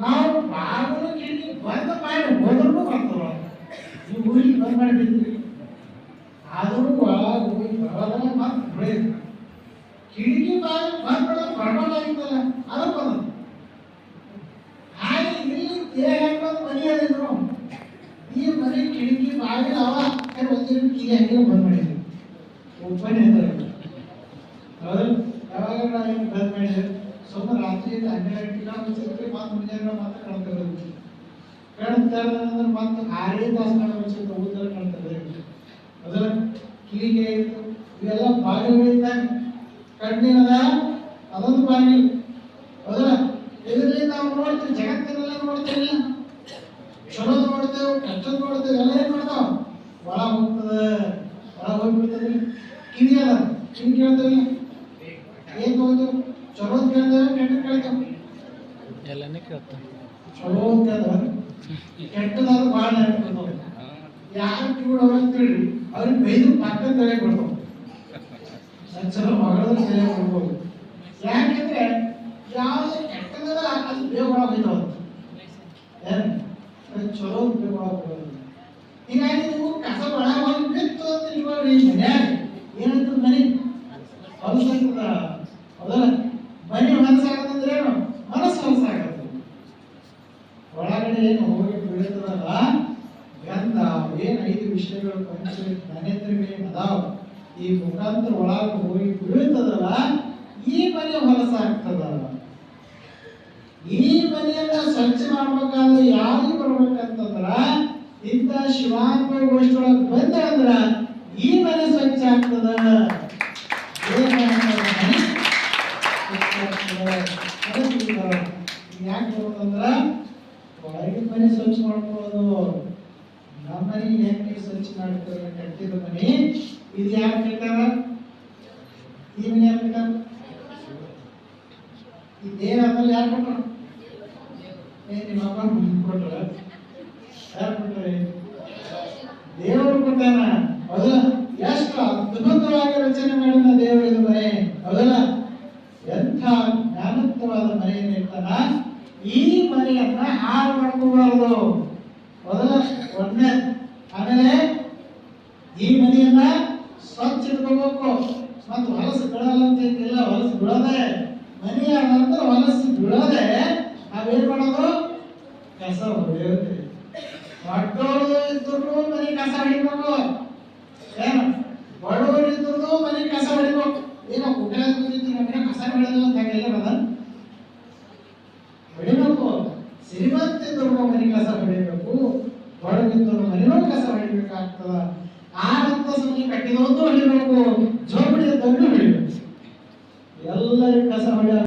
ನಾವು ಬಾಗಿಲು ಕಿಟಕಿ ಬಂದ್ ಮಾಡಿ ಹೋದ್ರೂ ಬರ್ತವ. ನೀವು ಊರಿಗೆ ಬಂದ್ ಮಾಡಿದ್ರಿ ಆದ್ರೂ ಒಳಗೆ ಹೋಗಿ ಬರೋದಲ್ಲ ಮತ್ತೆ ಬೆಳೆಯುತ್ತೆ. ಕಿಟಕಿ ಬಾಗಿಲು ಬಂದ್ ಮಾಡೋದು ಬರಬಾರ್ದಾಗಿತ್ತಲ್ಲ ಅದು ಬಂದ ಹಾಗೆ ಇಲ್ಲಿ ದೇಹ ಹಾಕೋದು ಮನೆ ಅದಿದ್ರು ಈ ಮನೆ ಕಿಟಕಿ ಬಾಗಿಲು ಅವ ಒಂದಿನ ಕೀಲಿ ಹಾಕಿ ಬಂದ್ ಮಾಡಿದ್ವಿ ಒಬ್ಬನೇ ಹೌದು. ಯಾವಾಗ ನಾವು ಬಂದ್ ಮಾಡಿದ್ವಿ ಸುಮ್ಮನೆ ರಾತ್ರಿ 12 ಗಂಟೆಗೆ ಮಾತು ಮುಂಜಾನೆ ಮಾತ್ರ ಕಾಣ್ತಿರೋದು ಕಾಣ್ತಾರೆ ಮತ್ತೆ 6 ತಾಸು ಕಾಣಬೇಕು ಊದರ ಕಾಣ್ತದೆ ಅದರ ಕಿವಿಗೆ ಇವೆಲ್ಲ ಬಾಗಿಲುಗಳಿದ್ದಾಗ ಕಣ್ಣಿನದ ಅದೊಂದು ಬಾಗಿಲು ಹೌದಲ್ಲ. ಇದರಲ್ಲಿ ನಾವು ನೋಡ್ತೀವಿ ಜಗತ್ತಿನೆಲ್ಲ ನೋಡ್ತೇವೆ, ಚಲೋದು ನೋಡ್ತೇವೆ, ಕೆಟ್ಟದ್ದು ನೋಡ್ತೇವೆ, ಎಲ್ಲ ಏನ್ ಮಾಡ್ತಾವ ಒಳ ಹೋಗ್ತದೆ, ಒಳ ಹೋಗ್ಬಿಡ್ತದೆ. ಕಿವಿ ಅದ ಕಿವಿ ಕೇಳ್ತೇವೆ, ಏನ್ ಹೋಗ್ತೇವೆ ಚಲೋದ್ ಕೇಳ್ತೇವೆ, ಕೆಟ್ಟದ್ ಕೇಳ್ತೇವೆ, ಎಲ್ಲನೇ ಕೇಳ್ತಾವೆ. ಚಲೋ ಕೇಳ್ತೇವೆ, ಕೆಟ್ಟದಾದ್ರು ಭಾಳ ನೆನಪಿಡ್ತಾವೆ. ಯಾರು ಕಿವಿಡ ಅಂತೇಳಿ ಅವ್ರಿಗೆ ಬೈದು ಪಕ್ಕದ ತಲೆ ಕೊಡ್ತಾವ, ಚಲೋ ಮಗಳು ತಲೆ ಕೊಡ್ಬೋದು. ಯಾಕೆಂದ್ರೆ ಯಾವ್ದು ಕೆಟ್ಟದ ಅದು ಬೇಗ ಒಳಗೆ ಬೈತಾವ, ಏನು ಚಲೋ ಬೇಗ ಒಳಗೆ ಬರೋದು. ಹೀಗಾಗಿ ನೀವು ಕಸ ಒಳ ಹೋಗಿ ಬಿತ್ತು ಅಂತ ಇಲ್ವಲ್ರಿ ಮನ್ಯಾಗ ಏನಂತ ಮನೆ ಹೊಲಸಾಗ್ತದ ಹೌದಲ್ಲ. ಮನೆ ಹೊಲಸಾಗತ್ತಂದ್ರೆ ಏನು ಮನಸ್ಸು ಹೊಲಸಾಗತ್ತೆ. ಒಳಗಡೆ ಏನು ಹೋಗಿ ಬೀಳ್ತದಲ್ಲ ಗಂಧ ಏನು 5 ವಿಷಯಗಳು ಪಂಚ ಜ್ಞಾನೇಂದ್ರಿಯಗಳು ಅದಾವ ಈ ಮುಖಾಂತರ ಒಳಗೆ ಹೋಗಿ ಬೀಳ್ತದಲ್ಲ ಈ ಮನೆ ಹೊಲಸಾಗ್ತದ. ಈ ಮನೆಯನ್ನ ಸ್ವಚ್ಛ ಮಾಡ್ಬೇಕಾದ್ರೆ ಯಾರಿಗೆ ಬರ್ಬೇಕಂತಂದ್ರ ಇಂಥ ಶಿವಾತ್ಮ ಗೋಷ್ಠಿಯೊಳಗೆ ಬಂದ ಅಂದ್ರ ಈ ಮನೆ ಸ್ವಚ್ಛ ಆಗ್ತದ. ಯಾಕೆ ಬರೋದಂದ್ರ ಹೊರಗಿನ ಮನೆ ಸ್ವಚ್ಛ ಮಾಡ್ಕೊಳ್ಳೋದು. ನಮ್ಮ ಮನೆ ಹೆಂಗೆ ಸ್ವಚ್ಛ ಮಾಡ್ತಾರೆ ಕಟ್ಟಿದ ಮನೆ ಇದು ಯಾರು ಕಟ್ಟಾರ? ಈ ಮನೆ ಯಾರು ಕಟ್ಟಾರ? ಈ ದೇಹ ಆಮೇಲೆ ಯಾರು ಕೊಟ್ಟರು? ನಿಮ್ಮ ಅಪ್ಪ ಕೊಟ್ರ? ಯಾರು ಕೊಟ್ರೆ? ದೇವರು ಕೊಟ್ಟಾನ ಹೌದಲ್ಲ. ಎಷ್ಟು ಅದ್ಭುತವಾಗಿ ರಚನೆ ಮಾಡಿದ ದೇವರು ಇದು ಮನೆ ಹೌದಲ್ಲ. ಎಂಥ ಜ್ಞಾನತ್ವವಾದ ಮನೆಯನ್ನು ಇರ್ತಾನ. ಈ ಮನೆಯನ್ನ ಹಾಳು ಮಾಡ್ಕೋಬಾರದು ಮೊದಲ ಒಂದೇ. ಆಮೇಲೆ ಈ ಮನೆಯನ್ನ ಸ್ವಚ್ಛ ಇಟ್ಕೋಬೇಕು. ಮತ್ತು ಹೊಲಸು ಬೀಳಲ್ಲ ಅಂತ ಇಲ್ಲ, ಹೊಲಸು ಬೀಳೋದೆ ಮನೆಯ ನಂತರ ಹೊಲಸು ಬೀಳೋದೆ ನಾವೇನ್ ಮಾಡೋದು ಕಸ ಹೊಡೆಯೋದು. ದೊಡ್ಡವರು ಇದ್ರು ಮನೆ ಕಸ ಹೊಡಿಬೇಕು, ಏನು ಬಡವರು ಇದ್ರು ಮನೆ ಕಸ ಹೊಡಿಬೇಕು. ಏನೋ ಊಟ ನಮಗೆ ಕಸ ಹೊಡೆಯೋದು ಅಂತ ಹಾಗೆಲ್ಲ ಬದ ಹೊಡಿಬೇಕು. ಶ್ರೀಮಂತ ಇದ್ರು ಮನೆ ಕಸ ಹೊಡಿಬೇಕು, ಬಡವಿದ್ದರು ಮನೆಯೂ ಕಸ ಹೊಡಿಬೇಕಾಗ್ತದ. ಆ ಮನೆ ಕಟ್ಟಿದವನು ಹೊಡಿಬೇಕು, ಜೋಬಡಿ ಹೊಡಿಬೇಕು, ಎಲ್ಲರಿಗೂ ಕಸ ಹೊಡೆಯ